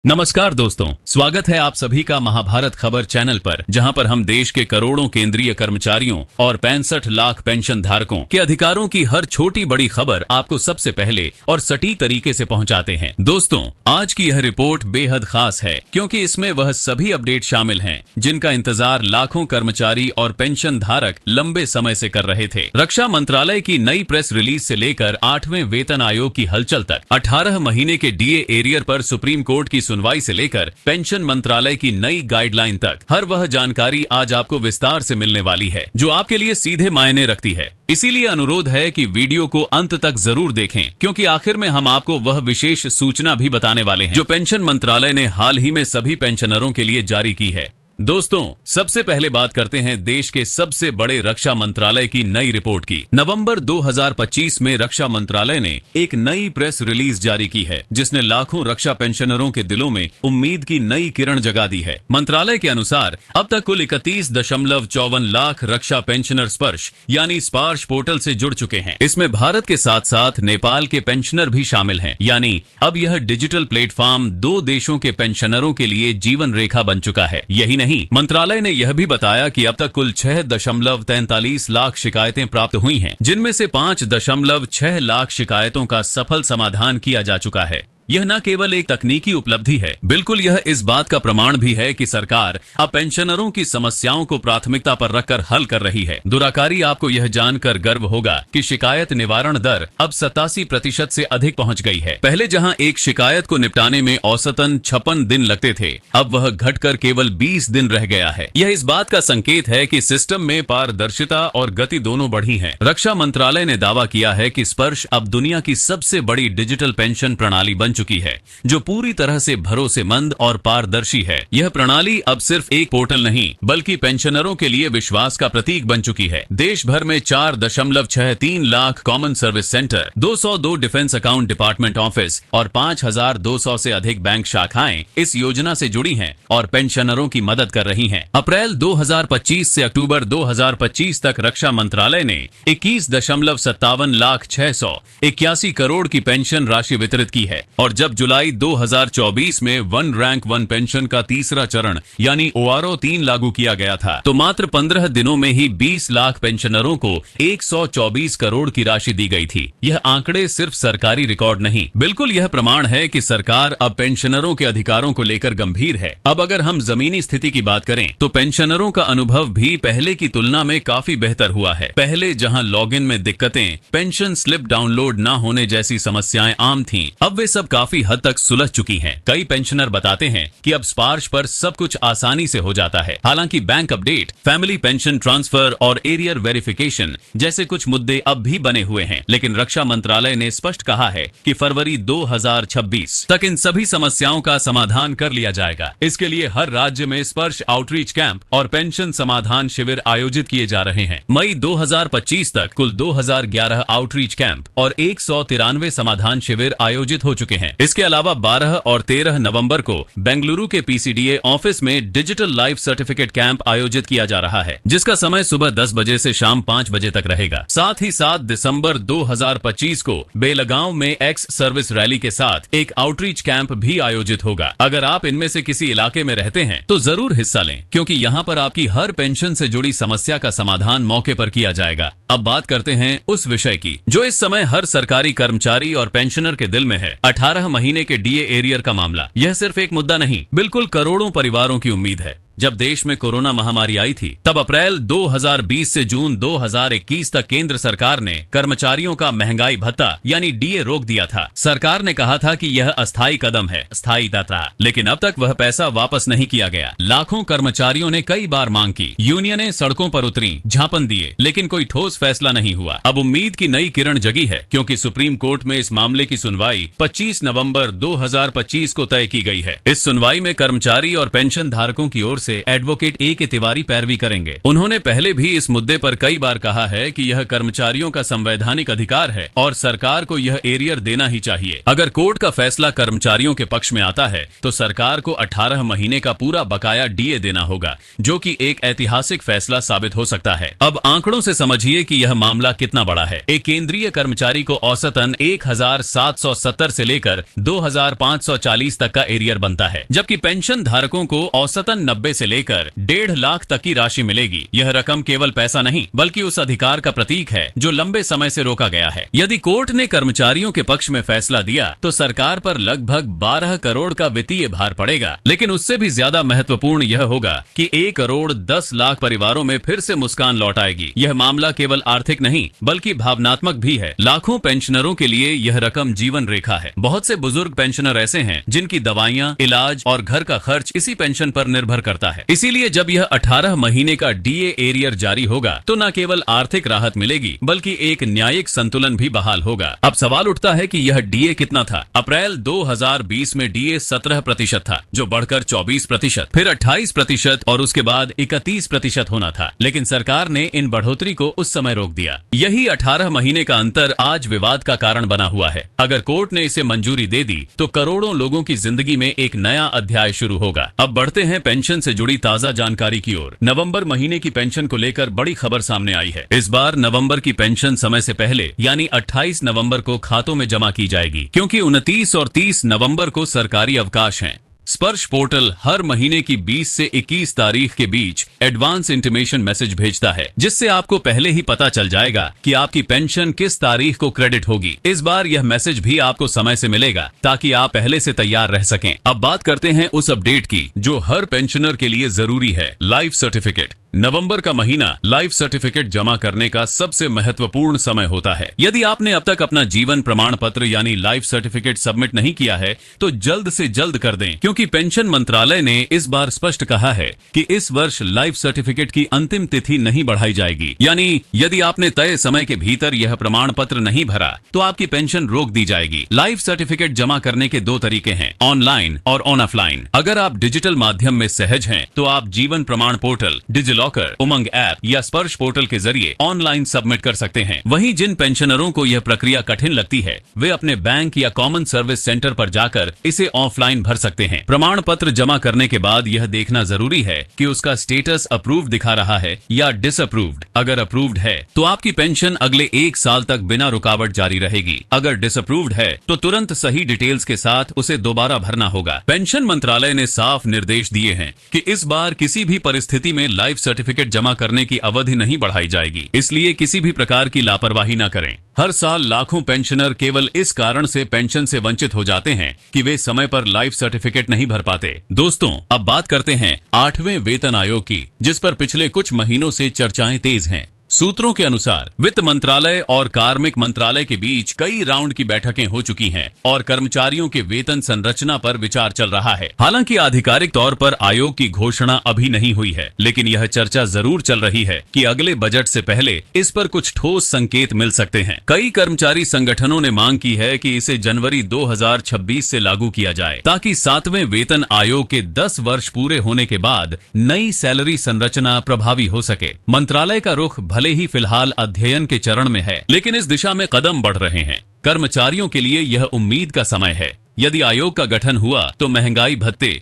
नमस्कार दोस्तों, स्वागत है आप सभी का महाभारत खबर चैनल पर, जहां पर हम देश के करोड़ों केंद्रीय कर्मचारियों और 65 लाख पेंशन धारकों के अधिकारों की हर छोटी बड़ी खबर आपको सबसे पहले और सटीक तरीके से पहुंचाते हैं। दोस्तों, आज की यह रिपोर्ट बेहद खास है क्योंकि इसमें वह सभी अपडेट शामिल हैं जिनका इंतजार लाखों कर्मचारी और पेंशन धारक लंबे समय से कर रहे थे। रक्षा मंत्रालय की नई प्रेस रिलीज से लेकर 8वें वेतन आयोग की हलचल तक, 18 महीने के डीए एरियर पर सुप्रीम कोर्ट की सुनवाई से लेकर पेंशन मंत्रालय की नई गाइडलाइन तक, हर वह जानकारी आज आपको विस्तार से मिलने वाली है जो आपके लिए सीधे मायने रखती है। इसीलिए अनुरोध है कि वीडियो को अंत तक जरूर देखें, क्योंकि आखिर में हम आपको वह विशेष सूचना भी बताने वाले हैं जो पेंशन मंत्रालय ने हाल ही में सभी पेंशनरों के लिए जारी की है। दोस्तों, सबसे पहले बात करते हैं देश के सबसे बड़े रक्षा मंत्रालय की नई रिपोर्ट की। नवंबर 2025 में रक्षा मंत्रालय ने एक नई प्रेस रिलीज जारी की है जिसने लाखों रक्षा पेंशनरों के दिलों में उम्मीद की नई किरण जगा दी है। मंत्रालय के अनुसार अब तक कुल 31.54 लाख रक्षा पेंशनर स्पर्श यानी स्पार्श पोर्टल से जुड़ चुके हैं। इसमें भारत के साथ साथ नेपाल के पेंशनर भी शामिल हैं। यानी अब यह डिजिटल प्लेटफॉर्म दो देशों के पेंशनरों के लिए जीवन रेखा बन चुका है। यही नहीं, मंत्रालय ने यह भी बताया कि अब तक कुल 6.43 लाख शिकायतें प्राप्त हुई हैं, जिनमें से 5.6 लाख शिकायतों का सफल समाधान किया जा चुका है। यह न केवल एक तकनीकी उपलब्धि है, बिल्कुल यह इस बात का प्रमाण भी है कि सरकार अब पेंशनरों की समस्याओं को प्राथमिकता पर रखकर हल कर रही है। दुराकारी, आपको यह जानकर गर्व होगा कि शिकायत निवारण दर अब 87% से अधिक पहुंच गई है। पहले जहां एक शिकायत को निपटाने में औसतन 56 दिन लगते थे, अब वह घटकर केवल 20 दिन रह गया है। यह इस बात का संकेत है कि सिस्टम में पारदर्शिता और गति दोनों बढ़ी है। रक्षा मंत्रालय ने दावा किया है कि स्पर्श अब दुनिया की सबसे बड़ी डिजिटल पेंशन प्रणाली बन चुकी है, जो पूरी तरह से भरोसेमंद और पारदर्शी है। यह प्रणाली अब सिर्फ एक पोर्टल नहीं, बल्कि पेंशनरों के लिए विश्वास का प्रतीक बन चुकी है। देश भर में 4.63 lakh common service centre, 202 defence account department office और 5200 से अधिक बैंक शाखाएं इस योजना से जुड़ी हैं और पेंशनरों की मदद कर रही हैं। अप्रैल 2025 से अक्टूबर 2025 तक रक्षा मंत्रालय ने 21.57 लाख 681 करोड़ की पेंशन राशि वितरित की है। और जब जुलाई 2024 में वन रैंक वन पेंशन का तीसरा चरण यानी ORO 3 लागू किया गया था, तो मात्र 15 दिनों में ही 20 लाख पेंशनरों को 124 करोड़ की राशि दी गई थी। यह आंकड़े सिर्फ सरकारी रिकॉर्ड नहीं, बिल्कुल यह प्रमाण है कि सरकार अब पेंशनरों के अधिकारों को लेकर गंभीर है। अब अगर हम जमीनी स्थिति की बात करें तो पेंशनरों का अनुभव भी पहले की तुलना में काफी बेहतर हुआ है। पहले जहां लॉगिन में दिक्कतें, पेंशन स्लिप डाउनलोड न होने जैसी समस्याएं आम थीं, अब वे सब काफी हद तक सुलझ चुकी हैं। कई पेंशनर बताते हैं कि अब स्पार्श पर सब कुछ आसानी से हो जाता है। हालांकि bank update, family pension transfer और एरियर वेरिफिकेशन जैसे कुछ मुद्दे अब भी बने हुए हैं, लेकिन रक्षा मंत्रालय ने स्पष्ट कहा है कि फरवरी 2026 तक इन सभी समस्याओं का समाधान कर लिया जाएगा। इसके लिए हर राज्य में स्पर्श आउटरीच कैंप और पेंशन समाधान शिविर आयोजित किए जा रहे हैं। मई 2025 तक कुल 2011 आउटरीच कैंप और 193 समाधान शिविर आयोजित हो चुके हैं। इसके अलावा 12 और 13 नवंबर को बेंगलुरु के PCDA ऑफिस में डिजिटल लाइफ सर्टिफिकेट कैंप आयोजित किया जा रहा है, जिसका समय सुबह 10 बजे से शाम 5 बजे तक रहेगा। साथ ही 7 दिसंबर 2025 को बेलगांव में एक्स सर्विस रैली के साथ एक आउटरीच कैंप भी आयोजित होगा। अगर आप इनमें से किसी इलाके में रहते हैं तो जरूर हिस्सा लें, क्योंकि यहाँ पर आपकी हर पेंशन से जुड़ी समस्या का समाधान मौके पर किया जाएगा। अब बात करते हैं उस विषय की जो इस समय हर सरकारी कर्मचारी और पेंशनर के दिल में है, 18 महीने के डीए एरियर का मामला। यह सिर्फ एक मुद्दा नहीं, बिल्कुल करोड़ों परिवारों की उम्मीद है। जब देश में कोरोना महामारी आई थी, तब अप्रैल 2020 से जून 2021 तक केंद्र सरकार ने कर्मचारियों का महंगाई भत्ता यानी डीए रोक दिया था। सरकार ने कहा था कि यह अस्थायी कदम है, स्थायीता था, लेकिन अब तक वह पैसा वापस नहीं किया गया। लाखों कर्मचारियों ने कई बार मांग की, यूनियनें सड़कों पर उतरी, ज्ञापन दिए, लेकिन कोई ठोस फैसला नहीं हुआ। अब उम्मीद की नई किरण जगी है, क्योंकि सुप्रीम कोर्ट में इस मामले की सुनवाई 25 नवंबर 2025 को तय की गई है। इस सुनवाई में कर्मचारी और पेंशन धारकों की ओर से एडवोकेट ए के तिवारी पैरवी करेंगे। उन्होंने पहले भी इस मुद्दे पर कई बार कहा है कि यह कर्मचारियों का संवैधानिक अधिकार है और सरकार को यह एरियर देना ही चाहिए। अगर कोर्ट का फैसला कर्मचारियों के पक्ष में आता है तो सरकार को 18 महीने का पूरा बकाया डीए देना होगा, जो कि एक ऐतिहासिक फैसला साबित हो सकता है। अब आंकड़ों से समझिए कि यह मामला कितना बड़ा है। एक केंद्रीय कर्मचारी को औसतन 1770 से लेकर 2540 तक का एरियर बनता है, जबकि पेंशन धारकों को औसतन 90 से लेकर 1.5 लाख तक की राशि मिलेगी। यह रकम केवल पैसा नहीं बल्कि उस अधिकार का प्रतीक है जो लंबे समय से रोका गया है। यदि कोर्ट ने कर्मचारियों के पक्ष में फैसला दिया तो सरकार पर लगभग 12 करोड़ का वित्तीय भार पड़ेगा, लेकिन उससे भी ज्यादा महत्वपूर्ण यह होगा कि 1 करोड़ 10 लाख परिवारों में फिर से मुस्कान लौट आएगी। यह मामला केवल आर्थिक नहीं बल्कि भावनात्मक भी है। लाखों पेंशनरों के लिए यह रकम जीवन रेखा है। बहुत से बुजुर्ग पेंशनर ऐसे हैं जिनकी दवाइयाँ, इलाज और घर का खर्च इसी पेंशन पर निर्भर करता है। इसीलिए जब यह 18 महीने का डीए एरियर जारी होगा तो न केवल आर्थिक राहत मिलेगी बल्कि एक न्यायिक संतुलन भी बहाल होगा। अब सवाल उठता है कि यह डीए कितना था। अप्रैल 2020 में डीए 17% था, जो बढ़कर 24%, फिर 28% और उसके बाद 31% होना था, लेकिन सरकार ने इन बढ़ोतरी को उस समय रोक दिया। यही 18 महीने का अंतर आज विवाद का कारण बना हुआ है। अगर कोर्ट ने इसे मंजूरी दे दी तो करोड़ों लोगों की जिंदगी में एक नया अध्याय शुरू होगा। अब बढ़ते हैं पेंशन से जुड़ी ताजा जानकारी की ओर। नवंबर महीने की पेंशन को लेकर बड़ी खबर सामने आई है। इस बार नवंबर की पेंशन समय से पहले यानी 28 नवंबर को खातों में जमा की जाएगी, क्योंकि 29 और 30 नवंबर को सरकारी अवकाश हैं। स्पर्श पोर्टल हर महीने की 20 से 21 तारीख के बीच एडवांस इंटीमेशन मैसेज भेजता है, जिससे आपको पहले ही पता चल जाएगा कि आपकी पेंशन किस तारीख को क्रेडिट होगी। इस बार यह मैसेज भी आपको समय से मिलेगा ताकि आप पहले से तैयार रह सकें। अब बात करते हैं उस अपडेट की जो हर पेंशनर के लिए जरूरी है, लाइफ सर्टिफिकेट। नवंबर का महीना लाइफ सर्टिफिकेट जमा करने का सबसे महत्वपूर्ण समय होता है। यदि आपने अब तक अपना जीवन प्रमाण पत्र यानी लाइफ सर्टिफिकेट सबमिट नहीं किया है तो जल्द से जल्द कर दें, क्योंकि पेंशन मंत्रालय ने इस बार स्पष्ट कहा है कि इस वर्ष लाइफ सर्टिफिकेट की अंतिम तिथि नहीं बढ़ाई जाएगी। यानी यदि आपने तय समय के भीतर यह प्रमाण पत्र नहीं भरा तो आपकी पेंशन रोक दी जाएगी। लाइफ सर्टिफिकेट जमा करने के 2 तरीके हैं, ऑनलाइन और ऑफलाइन। अगर आप डिजिटल माध्यम में सहज हैं तो आप जीवन प्रमाण पोर्टल, लॉकर, उमंग ऐप या स्पर्श पोर्टल के जरिए ऑनलाइन सबमिट कर सकते हैं। वहीं जिन पेंशनरों को यह प्रक्रिया कठिन लगती है वे अपने बैंक या कॉमन सर्विस सेंटर पर जाकर इसे ऑफलाइन भर सकते हैं। प्रमाण पत्र जमा करने के बाद यह देखना जरूरी है कि उसका स्टेटस अप्रूव्ड दिखा रहा है या डिसअप्रूव्ड। अगर अप्रूव्ड है तो आपकी पेंशन अगले 1 साल तक बिना रुकावट जारी रहेगी। अगर डिसअप्रूव्ड है तो तुरंत सही डिटेल्स के साथ उसे दोबारा भरना होगा। पेंशन मंत्रालय ने साफ निर्देश दिए हैं कि इस बार किसी भी परिस्थिति में लाइफ सर्टिफिकेट जमा करने की अवधि नहीं बढ़ाई जाएगी, इसलिए किसी भी प्रकार की लापरवाही न करें। हर साल लाखों पेंशनर केवल इस कारण से पेंशन से वंचित हो जाते हैं कि वे समय पर लाइफ सर्टिफिकेट नहीं भर पाते। दोस्तों, अब बात करते हैं 8वें वेतन आयोग की, जिस पर पिछले कुछ महीनों से चर्चाएं तेज हैं। सूत्रों के अनुसार वित्त मंत्रालय और कार्मिक मंत्रालय के बीच कई राउंड की बैठकें हो चुकी हैं और कर्मचारियों के वेतन संरचना पर विचार चल रहा है। हालांकि आधिकारिक तौर पर आयोग की घोषणा अभी नहीं हुई है, लेकिन यह चर्चा जरूर चल रही है कि अगले बजट से पहले इस पर कुछ ठोस संकेत मिल सकते हैं। कई कर्मचारी संगठनों ने मांग की है कि इसे जनवरी 2026 से लागू किया जाए, ताकि 7वें वेतन आयोग के 10 वर्ष पूरे होने के बाद नई सैलरी संरचना प्रभावी हो सके। मंत्रालय का रुख भले ही फिलहाल अध्ययन के चरण में है, लेकिन इस दिशा में कदम बढ़ रहे हैं। कर्मचारियों के लिए यह उम्मीद का समय है। यदि आयोग का गठन हुआ तो महंगाई भत्ते,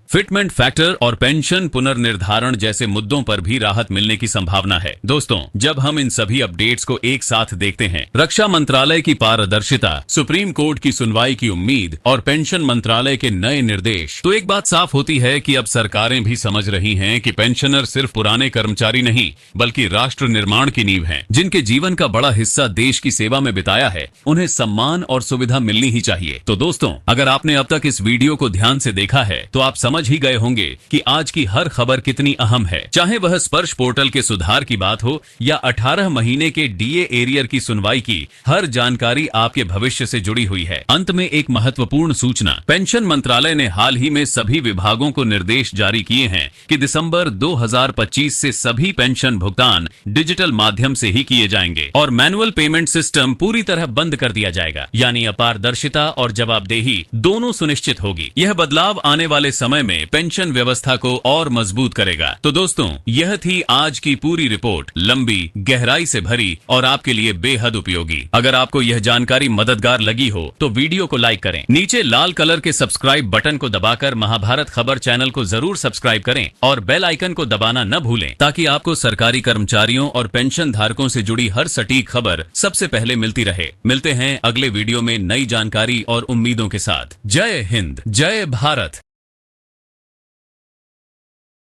फिटमेंट फैक्टर और पेंशन पुनर्निर्धारण जैसे मुद्दों पर भी राहत मिलने की संभावना है। दोस्तों, जब हम इन सभी अपडेट्स को एक साथ देखते हैं, रक्षा मंत्रालय की पारदर्शिता, सुप्रीम कोर्ट की सुनवाई की उम्मीद और पेंशन मंत्रालय के नए निर्देश, तो एक बात साफ होती है कि अब सरकारें भी समझ रही हैं कि पेंशनर सिर्फ पुराने कर्मचारी नहीं बल्कि राष्ट्र निर्माण की नींव हैं, जिनके जीवन का बड़ा हिस्सा देश की सेवा में बिताया है। उन्हें सम्मान और सुविधा मिलनी ही चाहिए। तो दोस्तों, अगर आपने अब तक इस वीडियो को ध्यान से देखा है तो आप समझ ही गए होंगे कि आज की हर खबर कितनी अहम है, चाहे वह स्पर्श पोर्टल के सुधार की बात हो या 18 महीने के डीए एरियर की सुनवाई की। हर जानकारी आपके भविष्य से जुड़ी हुई है। अंत में एक महत्वपूर्ण सूचना, पेंशन मंत्रालय ने हाल ही में सभी विभागों को निर्देश जारी किए हैं कि दिसंबर 2025 से सभी पेंशन भुगतान डिजिटल माध्यम से ही किए जाएंगे और मैनुअल पेमेंट सिस्टम पूरी तरह बंद कर दिया जाएगा। यानी अपारदर्शिता और जवाबदेही दोनों सुनिश्चित होगी। यह बदलाव आने वाले समय में पेंशन व्यवस्था को और मजबूत करेगा। तो दोस्तों, यह थी आज की पूरी रिपोर्ट, लंबी, गहराई से भरी और आपके लिए बेहद उपयोगी। अगर आपको यह जानकारी मददगार लगी हो तो वीडियो को लाइक करें, नीचे लाल कलर के सब्सक्राइब बटन को दबाकर महाभारत खबर चैनल को जरूर सब्सक्राइब करें और बेल आइकन को दबाना न भूलें, ताकि आपको सरकारी कर्मचारियों और पेंशन धारकों से जुड़ी हर सटीक खबर सबसे पहले मिलती रहे। मिलते हैं अगले वीडियो में नई जानकारी और उम्मीदों के साथ। जय हिंद, जय भारत।